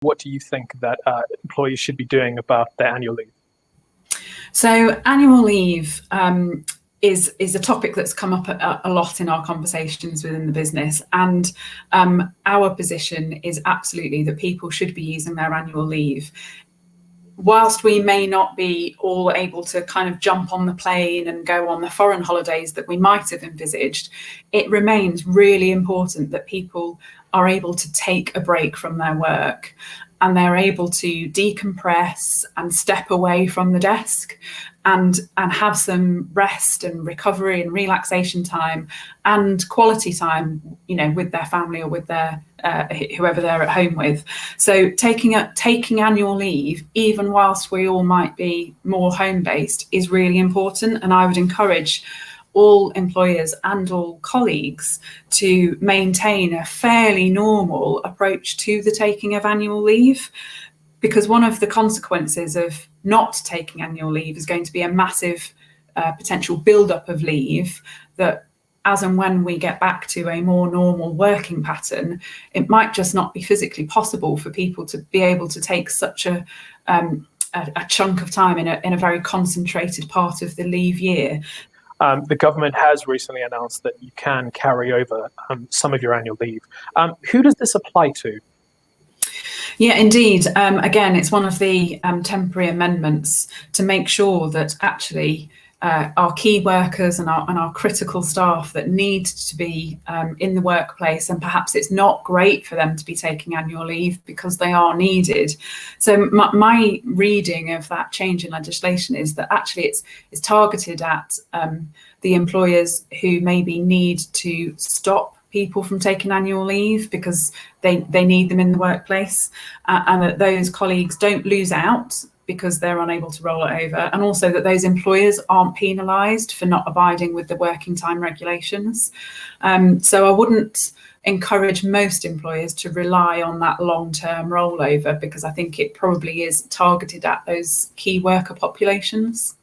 What do you think that employees should be doing about their annual leave? So annual leave is a topic that's come up a lot in our conversations within the business, and our position is absolutely that people should be using their annual leave. Whilst we may not be all able to kind of jump on the plane and go on the foreign holidays that we might have envisaged, it remains really important that people are able to take a break from their work and they're able to decompress and step away from the desk and have some rest and recovery and relaxation time and quality time, you know, with their family or with their whoever they're at home with. So taking annual leave, even whilst we all might be more home-based, is really important. And I would encourage all employers and all colleagues to maintain a fairly normal approach to the taking of annual leave, because one of the consequences of not taking annual leave is going to be a massive potential build-up of leave that, as and when we get back to a more normal working pattern, it might just not be physically possible for people to be able to take such a chunk of time in a very concentrated part of the leave year. The government has recently announced that you can carry over some of your annual leave. Who does this apply to? Yeah, indeed. Again, it's one of the temporary amendments to make sure that actually our key workers and our critical staff that need to be in the workplace, and perhaps it's not great for them to be taking annual leave because they are needed. So my reading of that change in legislation is that actually it's targeted at the employers who maybe need to stop people from taking annual leave because they need them in the workplace, and that those colleagues don't lose out because they're unable to roll it over, and also that those employers aren't penalised for not abiding with the working time regulations. So I wouldn't encourage most employers to rely on that long-term rollover, because I think it probably is targeted at those key worker populations.